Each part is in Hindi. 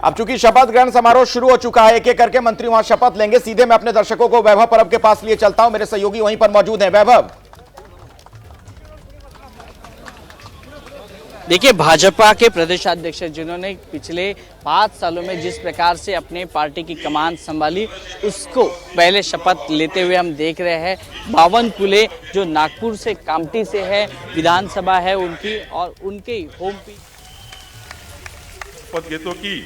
अब चूंकि शपथ ग्रहण समारोह शुरू हो चुका है, एक एक करके मंत्री वहां शपथ लेंगे। सीधे मैं अपने दर्शकों को वैभव परब के पास लिए चलता हूं, मेरे सहयोगी वहीं पर मौजूद हैं। वैभव, देखिए, भाजपा के प्रदेशाध्यक्ष जिन्होंने पिछले 5 सालों में जिस प्रकार से अपने पार्टी की कमान संभाली, उसको पहले शपथ लेते हुए हम देख रहे हैं। बावनकुले जो नागपुर से कामठी से है, विधानसभा है उनकी, और उनके होम शपथ घेतो की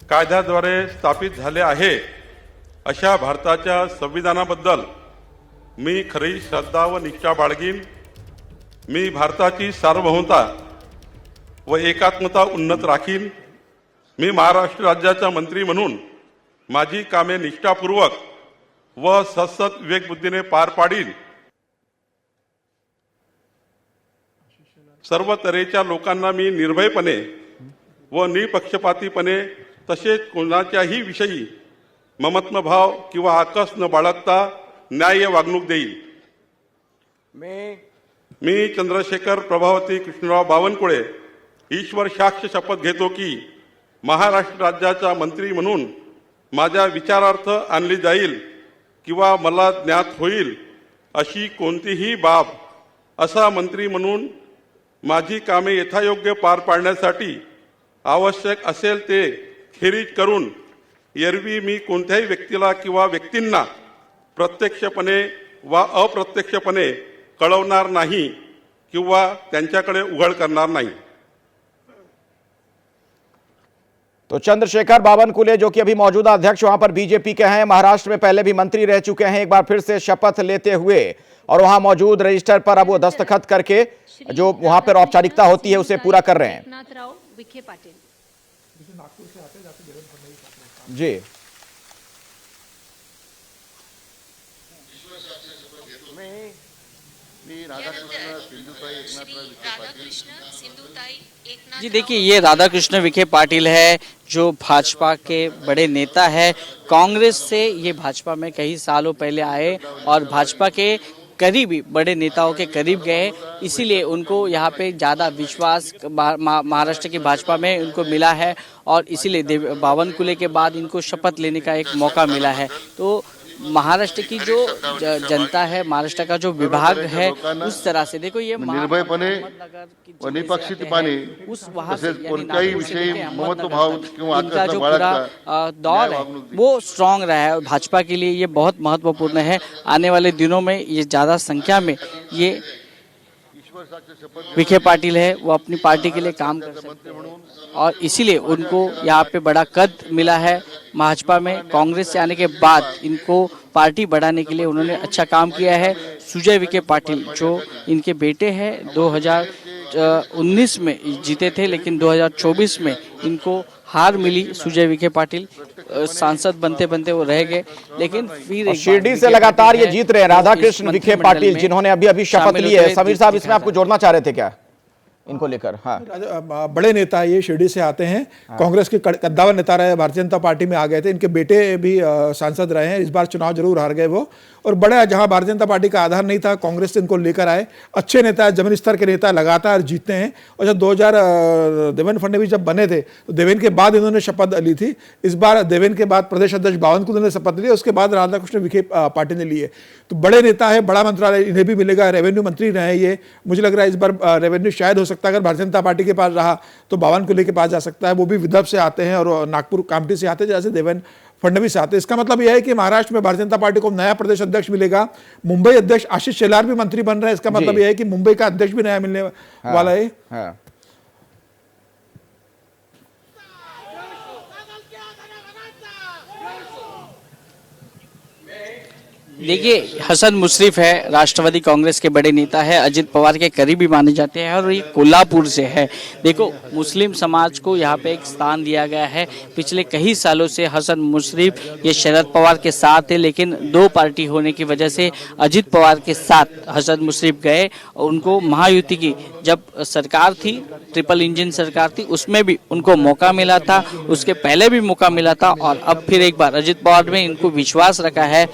कायद्याद्वारे स्थापित झाले आहे अशा भारताच्या संविधानाबद्दल मी खरी श्रद्धा व निष्ठा बाळगीन। मी भारताची सार्वभौमता व एकात्मता उन्नत राखीन। मी महाराष्ट्र राज्याचा मंत्री म्हणून माझी कामे निष्ठापूर्वक व सतत विवेकबुद्धीने पार पाडीन। सर्व तऱ्हेच्या लोकांना मी निर्भयपणे व निपक्षपातीपणे तसेच कोणाच्याही विषयी ममत्वभाव किंवा आकस न बाळगता न्याय्य वागणूक देईल। मी चंद्रशेखर प्रभावती कृष्णराव बावनकुळे ईश्वर साक्ष शपथ घेतो की महाराष्ट्र राज्याचा मंत्री म्हणून माझ्या विचारार्थ आणली जाईल किंवा मला ज्ञात होईल अशी कोणतीही बाब असा मंत्री म्हणून माझी कामे यथायोग्य पार पाडण्यासाठी आवश्यक असेल ते खेरीज करून एरवी मी कोणत्याही व्यक्तीला किंवा व्यक्तींना प्रत्यक्षपणे वा अप्रत्यक्षपणे कळवणार नाही किंवा त्यांच्याकडे उघड करणार नाही। तो चंद्रशेखर बावनकुले जो कि अभी मौजूदा अध्यक्ष वहां पर बीजेपी के हैं, महाराष्ट्र में पहले भी मंत्री रह चुके हैं, एक बार फिर से शपथ लेते हुए और वहां मौजूद रजिस्टर पर अब वो दस्तखत करके जो वहां पर औपचारिकता होती है उसे पूरा कर रहे हैं। जी, जी देखिए, ये राधा कृष्ण विखे पाटिल है जो भाजपा के बड़े नेता है। कांग्रेस से ये भाजपा में कई सालों पहले आए और भाजपा के करीबी बड़े नेताओं के करीब गए, इसीलिए उनको यहाँ पे ज़्यादा विश्वास महाराष्ट्र की भाजपा में उनको मिला है और इसीलिए बावनकुले के बाद इनको शपथ लेने का एक मौका मिला है। तो महाराष्ट्र की जो जनता है, महाराष्ट्र का जो विभाग है, उस तरह से देखो ये निर्भयपणे व निपक्षपातीपणे उस वहाँ से कोणत्याही विषयी ममत्वभाव किंवा इनका जो पूरा दौर है वो स्ट्रांग रहा है। भाजपा के लिए ये बहुत महत्वपूर्ण है। आने वाले दिनों में ये ज़्यादा संख्या में ये विखे पाटिल है वो अपनी पार्टी के लिए काम कर सकते हैं और इसीलिए उनको यहाँ पे बड़ा कद मिला है भाजपा में। कांग्रेस से आने के बाद इनको पार्टी बढ़ाने के लिए उन्होंने अच्छा काम किया है। सुजय विखे पाटिल जो इनके बेटे हैं 2019 में जीते थे, लेकिन 2024 में इनको हार मिली। सुजय विखे पाटिल सांसद बनते बनते वो रह गए, लेकिन फिर शिरडी से लगातार ये जीत रहे हैं राधा कृष्ण विखे पाटिल, जिन्होंने अभी अभी शपथ ली है। समीर साहब, इसमें आपको जोड़ना चाह रहे थे क्या इनको लेकर? हाँ, बड़े नेता ये शिरडी से आते हैं। हाँ। कांग्रेस के कद्दावर नेता रहे, भारतीय जनता पार्टी में आ गए थे। इनके बेटे भी सांसद रहे हैं, इस बार चुनाव जरूर हार गए वो। और बड़ा जहां भारतीय जनता पार्टी का आधार नहीं था, कांग्रेस से इनको लेकर आए। अच्छे नेता, जमीन स्तर के नेता लगातार जीतते हैं। और जब 2000 देवेंद्र फडणवीस जब बने थे तो देवेंद्र के बाद इन्होंने शपथ ली थी। इस बार देवेंद्र के बाद प्रदेश अध्यक्ष बावनकुले ने शपथ ली, उसके बाद राधाकृष्ण विखे पाटिल ने लिए। तो बड़े नेता है, बड़ा मंत्रालय इन्हें भी मिलेगा। रेवेन्यू मंत्री रहे ये, मुझे लग रहा है इस बार रेवेन्यू शायद हो सकता है अगर भारतीय जनता पार्टी के पास रहा तो बावनकुले के पास जा सकता है। वो भी विदर्भ से आते हैं और नागपुर कामठी से आते हैं, जैसे देवेंद्र फडणवीस आते हैं। इसका मतलब यह है कि महाराष्ट्र में भारतीय जनता पार्टी को नया प्रदेश अध्यक्ष मिलेगा। मुंबई अध्यक्ष आशीष शेलार भी मंत्री बन रहे हैं, इसका मतलब यह है कि मुंबई का अध्यक्ष भी नया मिलने वाला है। हाँ। देखिए, हसन मुशर्रफ है, राष्ट्रवादी कांग्रेस के बड़े नेता है, अजित पवार के करीबी माने जाते हैं और ये कोल्हापुर से है। देखो, मुस्लिम समाज को यहाँ पे एक स्थान दिया गया है। पिछले कई सालों से हसन मुशर्रफ ये शरद पवार के साथ है, लेकिन 2 पार्टी होने की वजह से अजित पवार के साथ हसन मुशर्रफ गए और उनको महायुति की जब सरकार थी, ट्रिपल इंजन सरकार थी, उसमें भी उनको मौका मिला था, उसके पहले भी मौका मिला था और अब फिर एक बार अजित पवार में इनको विश्वास रखा है।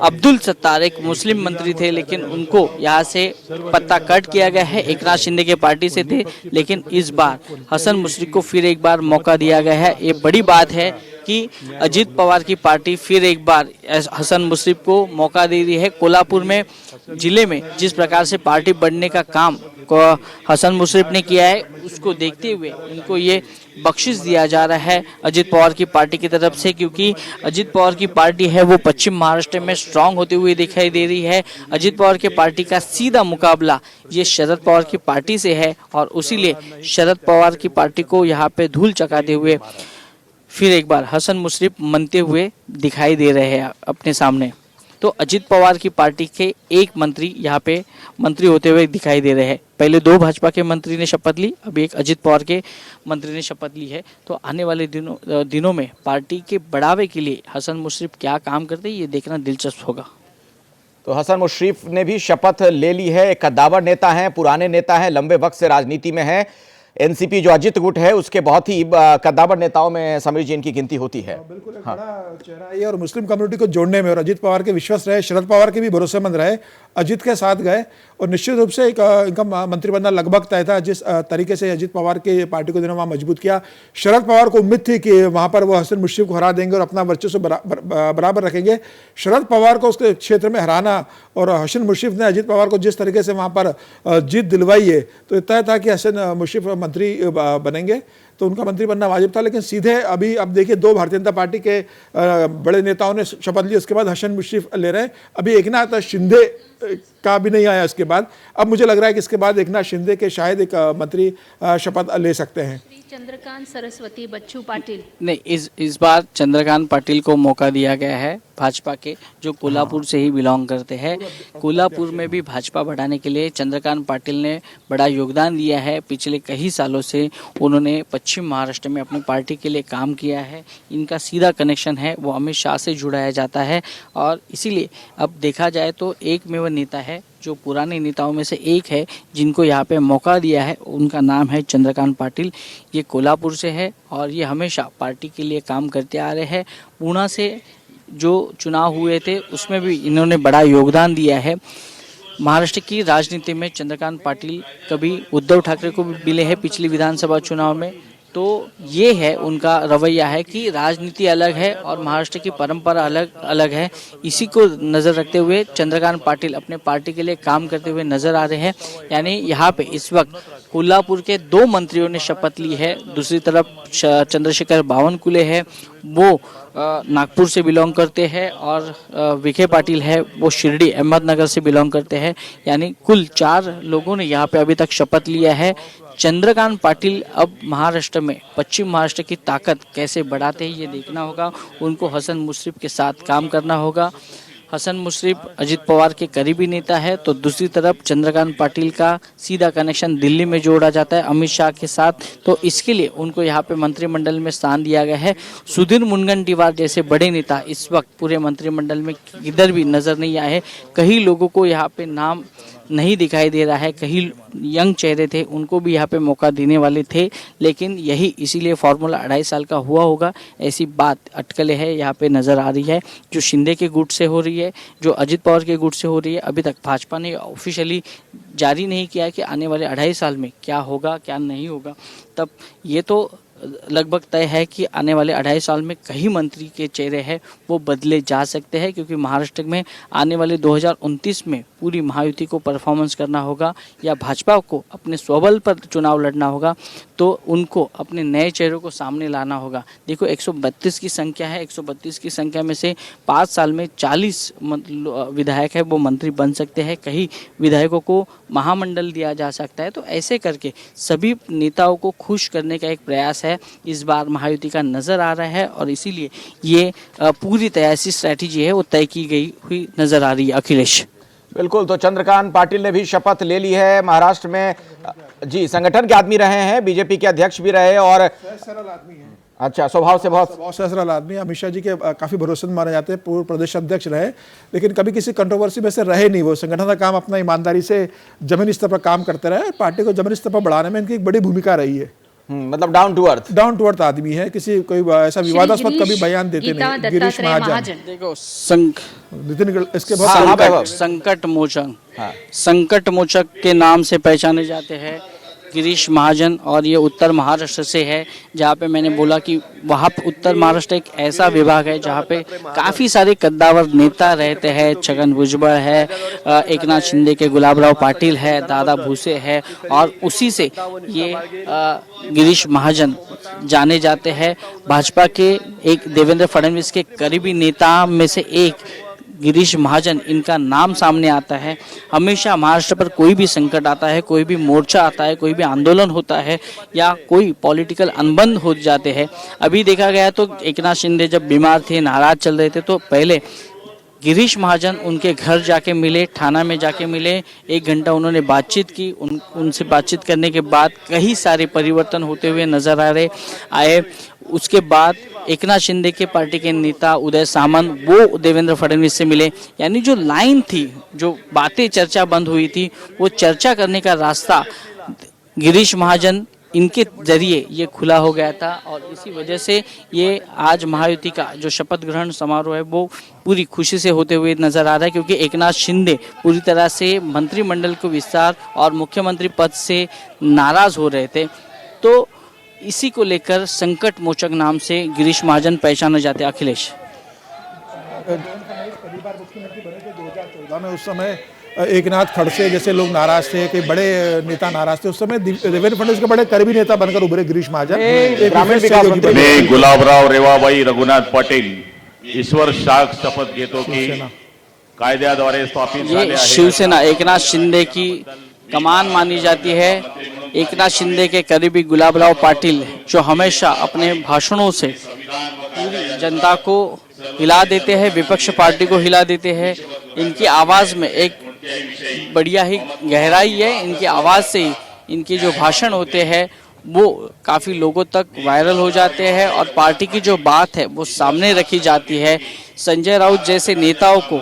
अब्दुल सत्तार एक मुस्लिम मंत्री थे, लेकिन उनको यहाँ से पत्ता कट किया गया है। एकनाथ शिंदे के पार्टी से थे, लेकिन इस बार हसन मुश्रीफ को फिर एक बार मौका दिया गया है। ये बड़ी बात है कि अजित पवार की पार्टी फिर एक बार हसन मुश्रीफ को मौका दे रही है। कोल्हापुर में जिले में जिस प्रकार से पार्टी बढ़ने का काम को हसन मुश्रीफ ने किया है, उसको देखते हुए इनको ये बख्शिश दिया जा रहा है अजित पवार की पार्टी की तरफ से, क्योंकि अजित पवार की पार्टी है वो पश्चिम महाराष्ट्र में स्ट्रांग होते हुए दिखाई दे रही है। अजित पवार की पार्टी का सीधा मुकाबला ये शरद पवार की पार्टी से है और उसीलिए शरद पवार की पार्टी को यहाँ पे धूल चकाते हुए फिर एक बार हसन मुश्रीफ मनते हुए दिखाई दे रहे हैं अपने सामने। तो अजित पवार की पार्टी के एक मंत्री यहाँ पे मंत्री होते हुए दिखाई दे रहे हैं। पहले 2 भाजपा के मंत्री ने शपथ ली, अभी एक अजित पवार के मंत्री ने शपथ ली है। तो आने वाले दिनों में पार्टी के बढ़ावे के लिए हसन मुश्रीफ क्या काम करते हैं, ये देखना दिलचस्प होगा। तो हसन मुश्रीफ ने भी शपथ ले ली है। एक कद्दावर नेता हैं, पुराने नेता हैं, लंबे वक्त से राजनीति में हैं। एनसीपी जो अजित गुट है उसके बहुत ही कद्दावर नेताओं में समीर जी इनकी गिनती होती है। बिल्कुल एक बड़ा चेहरा है और मुस्लिम कम्युनिटी को जोड़ने में और अजित पवार के विश्वास रहे, शरद पवार के भी भरोसेमंद रहे, अजित के साथ गए और निश्चित रूप से इनका मंत्री बनना लगभग तय था। जिस तरीके से अजित पवार की पार्टी को वहाँ मजबूत किया, शरद पवार को उम्मीद थी कि वहाँ पर वो हसन मुश्रीफ को हरा देंगे और अपना वर्चस्व बराबर रखेंगे। शरद पवार को उसके क्षेत्र में हराना और हसन मुश्रीफ ने अजित पवार को जिस तरीके से वहाँ पर जीत दिलवाई है, तो तय था कि हसन मुश्रीफ मंत्री बनेंगे, तो उनका मंत्री बनना वाजिब था। लेकिन सीधे अभी अब देखिए 2 भारतीय जनता पार्टी के बड़े नेताओं ने शपथ ली, उसके बाद हसन मुश्रीफ ले रहे हैं। अभी एकनाथ शिंदे का भी नहीं आया इसके बाद। अब मुझे लग रहा है कि इसके बाद एकनाथ शिंदे के शायद एक मंत्री शपथ ले सकते हैं। चंद्रकांत सरस्वती बच्चू पाटिल नहीं, इस बार चंद्रकांत पाटिल को मौका दिया गया है, भाजपा के जो कोल्हापुर से ही बिलोंग करते हैं। कोल्हापुर में भी भाजपा बढ़ाने के लिए चंद्रकांत पाटिल ने बड़ा योगदान दिया है। पिछले कई सालों से उन्होंने पश्चिम महाराष्ट्र में अपनी पार्टी के लिए काम किया है। इनका सीधा कनेक्शन है वो अमित शाह से जुड़ाया जाता है और इसीलिए अब देखा जाए तो एकमेव नेता है जो पुराने नेताओं में से एक है जिनको यहाँ पे मौका दिया है। उनका नाम है चंद्रकांत पाटिल। ये कोल्हापुर से है और ये हमेशा पार्टी के लिए काम करते आ रहे हैं। पूना से जो चुनाव हुए थे उसमें भी इन्होंने बड़ा योगदान दिया है। महाराष्ट्र की राजनीति में चंद्रकांत पाटिल कभी उद्धव ठाकरे को भी मिले हैं पिछली विधानसभा चुनाव में। तो ये है उनका रवैया है कि राजनीति अलग है और महाराष्ट्र की परंपरा अलग है। इसी को नज़र रखते हुए चंद्रकांत पाटिल अपने पार्टी के लिए काम करते हुए नजर आ रहे हैं। यानी यहाँ पे इस वक्त कोल्हापुर के 2 मंत्रियों ने शपथ ली है। दूसरी तरफ चंद्रशेखर बावनकुले है, वो नागपुर से बिलोंग करते हैं और विखे पाटिल है वो शिरडी अहमदनगर से बिलोंग करते हैं। यानी कुल 4 लोगों ने यहाँ पे अभी तक शपथ लिया है। चंद्रकांत पाटिल अब महाराष्ट्र में पश्चिम महाराष्ट्र की ताकत कैसे बढ़ाते हैं ये देखना होगा। उनको हसन मुश्रीफ के साथ काम करना होगा। हसन मुश्रीफ अजित पवार के करीबी नेता है, तो दूसरी तरफ चंद्रकांत पाटिल का सीधा कनेक्शन दिल्ली में जोड़ा जाता है अमित शाह के साथ। तो इसके लिए उनको यहाँ पे मंत्रिमंडल में स्थान दिया गया है। सुधीर मुनगंटीवार जैसे बड़े नेता इस वक्त पूरे मंत्रिमंडल में किधर भी नजर नहीं आए हैं। कई लोगों को यहाँ पे नाम नहीं दिखाई दे रहा है, कई यंग चेहरे थे उनको भी यहाँ पे मौका देने वाले थे, लेकिन यही इसीलिए फॉर्मूला 2.5 साल का हुआ ऐसी बात अटकलें है यहाँ पे नज़र आ रही है। जो शिंदे के गुट से हो रही है, जो अजित पवार के गुट से हो रही है। अभी तक भाजपा ने ऑफिशियली जारी नहीं किया कि आने वाले 2.5 साल में क्या होगा क्या नहीं होगा। तब ये तो लगभग तय है कि आने वाले 2.5 साल में कई मंत्री के चेहरे हैं वो बदले जा सकते हैं, क्योंकि महाराष्ट्र में आने वाले 2029 में पूरी महायुति को परफॉर्मेंस करना होगा या भाजपा को अपने स्वबल पर चुनाव लड़ना होगा, तो उनको अपने नए चेहरों को सामने लाना होगा। देखो 132 की संख्या है, 132 की संख्या में से 5 साल में 40 विधायक है वो मंत्री बन सकते हैं। कई विधायकों को महामंडल दिया जा सकता है। तो ऐसे करके सभी नेताओं को खुश करने का एक प्रयास है इस बार महायुति का नजर आ रहा है और इसीलिए ये पूरी तरह से स्ट्रैटेजी है वो तय की गई हुई नजर आ रही है। अखिलेश बिल्कुल, तो चंद्रकांत पाटिल ने भी शपथ ले ली है। महाराष्ट्र में जी संगठन के आदमी रहे हैं, बीजेपी के अध्यक्ष भी रहे और सरल आदमी है। अच्छा, स्वभाव से बहुत बहुत सरल आदमी, अमित शाह जी के काफी भरोसेमंद माने जाते हैं, पूर्व प्रदेश अध्यक्ष रहे, लेकिन कभी किसी कंट्रोवर्सी में से रहे नहीं। वो संगठन का काम अपना ईमानदारी से जमीनी स्तर पर काम करते रहे। पार्टी को जमीनी स्तर पर बढ़ाने में इनकी एक बड़ी भूमिका रही है। मतलब डाउन टू अर्थ आदमी है, किसी कोई ऐसा विवादास्पद कभी बयान देते नहीं। गिरीश महाजन देखो नितिन इसके बहुत संकट मोचक, संकट मोचक के नाम से पहचाने जाते हैं गिरीश महाजन, और ये उत्तर महाराष्ट्र से है, जहाँ पे मैंने बोला कि वहाँ पे उत्तर महाराष्ट्र एक ऐसा विभाग है जहाँ पे काफ़ी सारे कद्दावर नेता रहते हैं। छगन भुजबळ है, एकनाथ शिंदे के गुलाबराव पाटिल है, दादा भूसे है, और उसी से ये गिरीश महाजन जाने जाते हैं। भाजपा के एक देवेंद्र फडणवीस के करीबी नेता में से एक गिरीश महाजन, इनका नाम सामने आता है। हमेशा महाराष्ट्र पर कोई भी संकट आता है, कोई भी मोर्चा आता है, कोई भी आंदोलन होता है या कोई पॉलिटिकल अनबन हो जाते हैं। अभी देखा गया तो एकनाथ शिंदे जब बीमार थे, नाराज चल रहे थे, तो पहले गिरीश महाजन उनके घर जाके मिले, थाना में जाके मिले, 1 घंटा उन्होंने बातचीत की। उनसे बातचीत करने के बाद कई सारे परिवर्तन होते हुए नजर आए। उसके बाद एकनाथ शिंदे के पार्टी के नेता उदय सामंत वो देवेंद्र फडणवीस से मिले। यानी जो लाइन थी, जो बातें चर्चा बंद हुई थी, वो चर्चा करने का रास्ता गिरीश महाजन इनके जरिए ये खुला हो गया था। और इसी वजह से ये आज महायुति का जो शपथ ग्रहण समारोह है वो पूरी खुशी से होते हुए नजर आ रहा है, क्योंकि एकनाथ शिंदे पूरी तरह से मंत्रिमंडल को विस्तार और मुख्यमंत्री पद से नाराज हो रहे थे। तो इसी को लेकर संकट मोचक नाम से गिरीश महाजन पहचाने जाते। अखिलेश पहली बार मुख्यमंत्री बने थे 2014 में, उस समय एकनाथ खड़से जैसे लोग नाराज थे, कई बड़े नेता नाराज थे। उस समय देवेंद्र फडणवीस के बड़े करीबी नेता बनकर उभरे गिरीश महाजन। ग्रामीण विकास मंत्री मी गुलाबराव रेवाबाई रघुनाथ पाटील ईश्वर शाख शपथ घेतो की कायद्याद्वारे स्थापित झाले ये आहे। शिवसेना एकनाथ शिंदे की कमान मानी जाती है। एकनाथ शिंदे के करीबी गुलाबराव पाटिल, जो हमेशा अपने भाषणों से पूरी जनता को हिला देते हैं, विपक्ष पार्टी को हिला देते हैं। इनकी आवाज़ में एक बढ़िया ही गहराई है। इनकी आवाज़ से ही इनके जो भाषण होते हैं वो काफ़ी लोगों तक वायरल हो जाते हैं और पार्टी की जो बात है वो सामने रखी जाती है। संजय राउत जैसे नेताओं को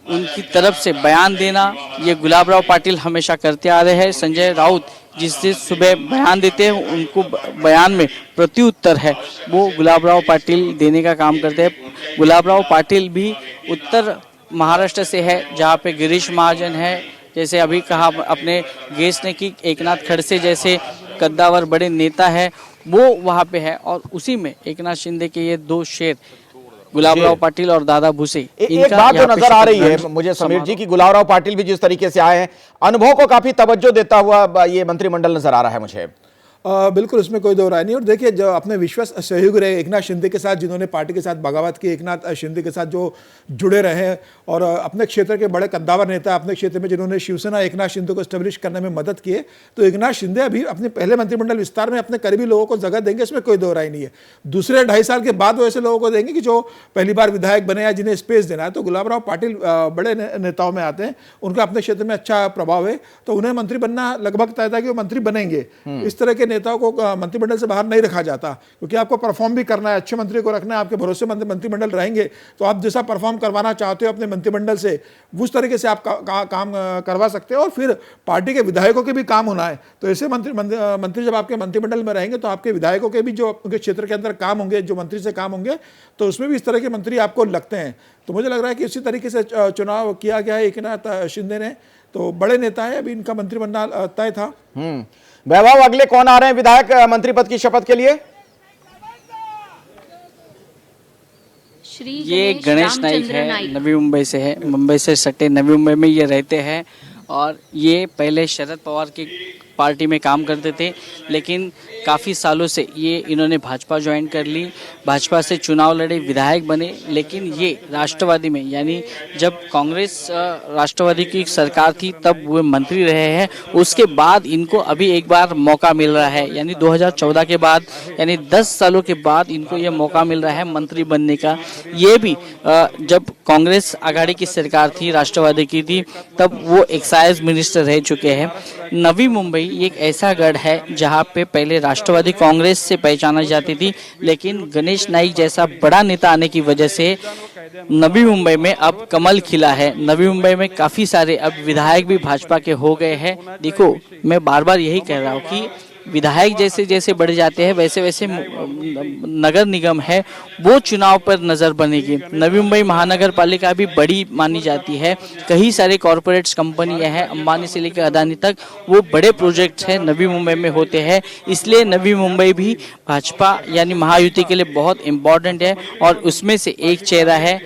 उनकी तरफ से बयान देना ये गुलाबराव पाटिल हमेशा करते आ रहे हैं। संजय राउत जिस दिन सुबह बयान देते हैं, उनको बयान में प्रत्युत्तर है वो गुलाबराव पाटिल देने का काम करते हैं। गुलाबराव पाटिल भी उत्तर महाराष्ट्र से है, जहाँ पे गिरीश महाजन है। जैसे अभी कहा अपने गेस्ट ने कि एकनाथ खड़से जैसे कद्दावर बड़े नेता है, वो वहाँ पे है। और उसी में एकनाथ शिंदे के ये 2 शेर गुलाबराव पाटिल और दादा भूसे। एक बात जो नजर आ रही है मुझे समीर जी की गुलाबराव पाटिल भी जिस तरीके से आए हैं, अनुभव को काफी तवज्जो देता हुआ ये मंत्रिमंडल नजर आ रहा है मुझे। बिल्कुल, इसमें कोई दो राय नहीं। और देखिए, जो अपने विश्वास सहयोग रहे एकनाथ शिंदे के साथ, जिन्होंने पार्टी के साथ बगावत की, एकनाथ शिंदे के साथ जो जुड़े रहे और अपने क्षेत्र के बड़े कद्दावर नेता अपने क्षेत्र में जिन्होंने शिवसेना एकनाथ शिंदे को एस्टेब्लिश करने में मदद की है, तो एकनाथ शिंदे अभी अपने पहले मंत्रिमंडल विस्तार में अपने करीबी लोगों को जगह देंगे, इसमें कोई दो राय नहीं है। दूसरे 2.5 साल के बाद वो ऐसे लोगों को देंगे कि जो पहली बार विधायक बने या जिन्हें स्पेस देना है। तो गुलाबराव पाटिल बड़े नेताओं में आते हैं, उनका अपने क्षेत्र में अच्छा प्रभाव है, तो उन्हें मंत्री बनना लगभग तय था कि वो मंत्री बनेंगे। इस तरह के नेताओं को मंत्रिमंडल से बाहर नहीं रखा जाता, क्योंकि आपको परफॉर्म भी करना है, अच्छे मंत्री को रखना है। आपके भरोसेमंद मंत्रिमंडल रहेंगे तो आप जैसा परफॉर्म करवाना चाहते हो अपने मंत्रिमंडल से, उस तरीके से आप काम करवा सकते हो। और फिर पार्टी के विधायकों के भी काम होना है, तो ऐसे मंत्री जब आपके मंत्रिमंडल में रहेंगे तो आपके विधायकों के भी जो उनके क्षेत्र के अंदर काम होंगे, जो मंत्री से काम होंगे, तो उसमें भी इस तरह के मंत्री आपको लगते हैं। तो मुझे लग रहा है कि इसी तरीके से चुनाव किया गया है एकनाथ शिंदे ने, तो बड़े नेता है, अभी इनका मंत्री बनना तय था। वैभव, अगले कौन आ रहे हैं विधायक मंत्री पद की शपथ के लिए? ये गणेश नाइक है, नवी मुंबई से है, मुंबई से सटे नवी मुंबई में ये रहते हैं। और ये पहले शरद पवार की पार्टी में काम करते थे, लेकिन काफ़ी सालों से ये इन्होंने भाजपा ज्वाइन कर ली, भाजपा से चुनाव लड़े, विधायक बने। लेकिन ये राष्ट्रवादी में, यानी जब कांग्रेस राष्ट्रवादी की सरकार थी तब वो मंत्री रहे हैं। उसके बाद इनको अभी एक बार मौका मिल रहा है, यानी 2014 के बाद, यानी 10 सालों के बाद इनको ये मौका मिल रहा है मंत्री बनने का। ये भी जब कांग्रेस आघाड़ी की सरकार थी, राष्ट्रवादी की थी, तब वो एक्साइज मिनिस्टर रह चुके हैं। नवी मुंबई ये एक ऐसा गढ़ है जहां पे पहले राष्ट्रवादी कांग्रेस से पहचाना जाती थी, लेकिन गणेश नाईक जैसा बड़ा नेता आने की वजह से नवी मुंबई में अब कमल खिला है। नवी मुंबई में काफी सारे अब विधायक भी भाजपा के हो गए हैं। देखो, मैं बार बार यही कह रहा हूँ कि विधायक जैसे जैसे बढ़ जाते हैं वैसे वैसे नगर निगम है वो चुनाव पर नजर बनेगी। नवी मुंबई महानगर पालिका भी बड़ी मानी जाती है। कई सारे कॉरपोरेट्स कंपनियां हैं, अंबानी से लेकर अदानी तक, वो बड़े प्रोजेक्ट्स हैं नवी मुंबई में होते हैं। इसलिए नवी मुंबई भी भाजपा यानी महायुति के लिए बहुत इम्पोर्टेंट है और उसमें से एक चेहरा है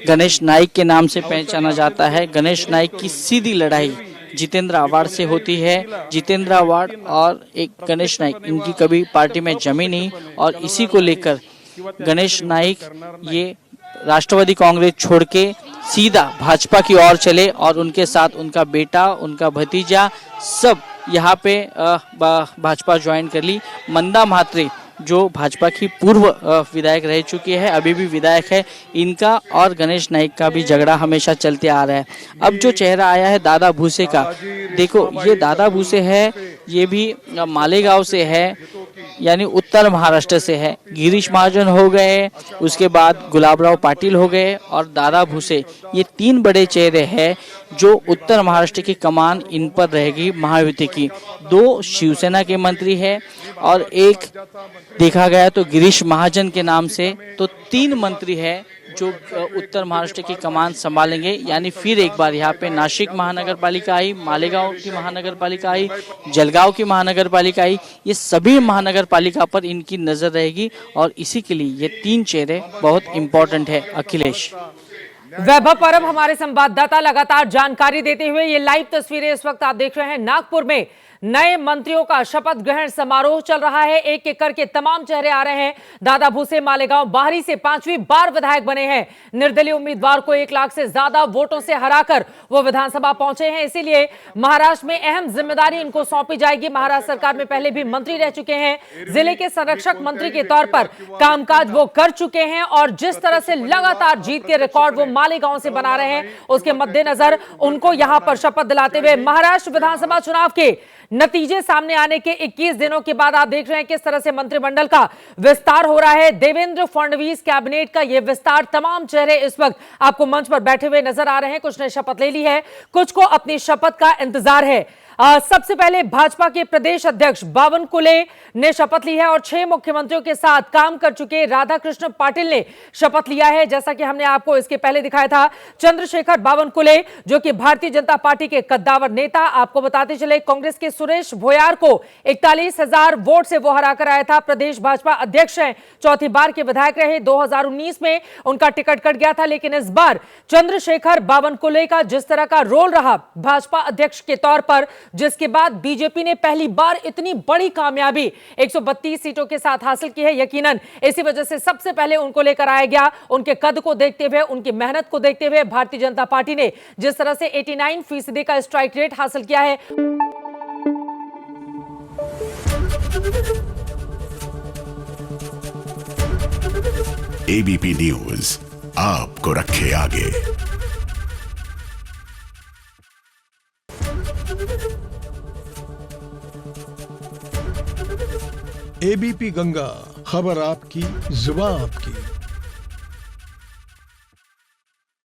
गणेश नाईक के नाम से पहचाना जाता है। गणेश नाईक की सीधी लड़ाई जितेंद्र आव्हाड से होती है। जितेंद्र आव्हाड और एक गणेश नाईक, इनकी कभी पार्टी में जमी नहीं और इसी को लेकर गणेश नाईक ये राष्ट्रवादी कांग्रेस छोड़ के सीधा भाजपा की ओर चले और उनके साथ उनका बेटा, उनका भतीजा सब यहाँ पे भाजपा ज्वाइन कर ली। मंदा म्हात्रे जो भाजपा की पूर्व विधायक रह चुकी है, अभी भी विधायक है, इनका और गणेश नाईक का भी झगड़ा हमेशा चलते आ रहा है। अब जो चेहरा आया है दादा भूसे का, देखो ये दादा भूसे है, ये भी मालेगांव से है यानी उत्तर महाराष्ट्र से है। गिरीश महाजन हो गए, उसके बाद गुलाबराव पाटिल हो गए और दादा भूसे, ये तीन बड़े चेहरे हैं जो उत्तर महाराष्ट्र की कमान इन पर रहेगी महायुति की। 2 शिवसेना के मंत्री है और एक देखा गया तो गिरीश महाजन के नाम से, तो 3 मंत्री है जो उत्तर महाराष्ट्र की कमान संभालेंगे। यानी फिर एक बार यहाँ पे नासिक महानगर पालिका आई, मालेगांव की महानगर पालिका आई, जलगांव की महानगर पालिका आई, ये सभी महानगर पालिका पर इनकी नजर रहेगी और इसी के लिए ये 3 चेहरे बहुत इंपॉर्टेंट है। अखिलेश। वैभव परब हमारे संवाददाता लगातार जानकारी देते हुए, ये लाइव तस्वीरें इस वक्त आप देख रहे हैं। नागपुर में नए मंत्रियों का शपथ ग्रहण समारोह चल रहा है। एक एक करके तमाम चेहरे आ रहे हैं। दादा भूसे मालेगांव बाहरी से 5वीं बार विधायक बने हैं। निर्दलीय उम्मीदवार को 1 लाख से ज्यादा वोटों से हराकर वो विधानसभा पहुंचे हैं, इसीलिए महाराष्ट्र में अहम जिम्मेदारी इनको सौंपी जाएगी। महाराष्ट्र सरकार में पहले भी मंत्री रह चुके हैं, जिले के संरक्षक मंत्री के तौर पर कामकाज वो कर चुके हैं और जिस तरह से लगातार जीत के रिकॉर्ड वो मालेगांव से बना रहे हैं, उसके मद्देनजर उनको यहां पर शपथ दिलाते हुए महाराष्ट्र विधानसभा चुनाव के नतीजे सामने आने के 21 दिनों के बाद आप देख रहे हैं किस तरह से मंत्रिमंडल का विस्तार हो रहा है। देवेंद्र फडणवीस कैबिनेट का यह विस्तार, तमाम चेहरे इस वक्त आपको मंच पर बैठे हुए नजर आ रहे हैं। कुछ ने शपथ ले ली है, कुछ को अपनी शपथ का इंतजार है। सबसे पहले भाजपा के प्रदेश अध्यक्ष बावनकुले ने शपथ ली है और 6 मुख्यमंत्रियों के साथ काम कर चुके राधाकृष्ण पाटिल ने शपथ लिया है। जैसा कि हमने आपको इसके पहले दिखाया था, चंद्रशेखर बावनकुले जो कि भारतीय जनता पार्टी के कद्दावर नेता, आपको बताते चले कांग्रेस के सुरेश भोयार को 41,000 वोट से वो हराकर आया था। प्रदेश भाजपा अध्यक्ष हैं, 4थी बार के विधायक रहे। 2019 में उनका टिकट कट गया था, लेकिन इस बार चंद्रशेखर बावनकुले का जिस तरह का रोल रहा भाजपा अध्यक्ष के तौर पर, जिसके बाद बीजेपी ने पहली बार इतनी बड़ी कामयाबी 132 सीटों के साथ हासिल की है, यकीनन इसी वजह से सबसे पहले उनको लेकर आया गया। उनके कद को देखते हुए, उनकी मेहनत को देखते हुए भारतीय जनता पार्टी ने जिस तरह से 89% का स्ट्राइक रेट हासिल किया है। एबीपी न्यूज आपको रखे आगे। एबीपी गंगा, खबर आपकी, जुबान आपकी।